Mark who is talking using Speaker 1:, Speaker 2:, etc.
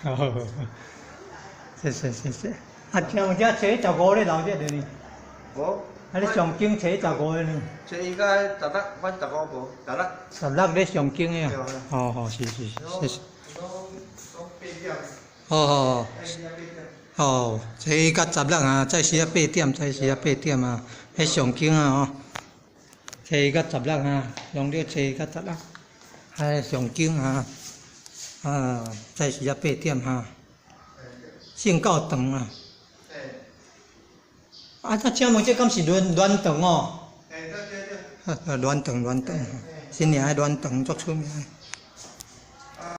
Speaker 1: 好，谢谢。啊，像有只车15咧留这着呢。
Speaker 2: 无。
Speaker 1: 啊，你上经车15个呢？
Speaker 2: 车伊个16，阮15无16。
Speaker 1: 16咧上经的啊。好，谢谢。哦，这甲16啊，早时啊8点，啊，迄上经啊吼。车甲16啊，用了车甲16，还上经啊，早时啊8点哈，性够长啊。啊，请问这敢是暖肠哦？对。暖肠，新娘的暖肠足出名。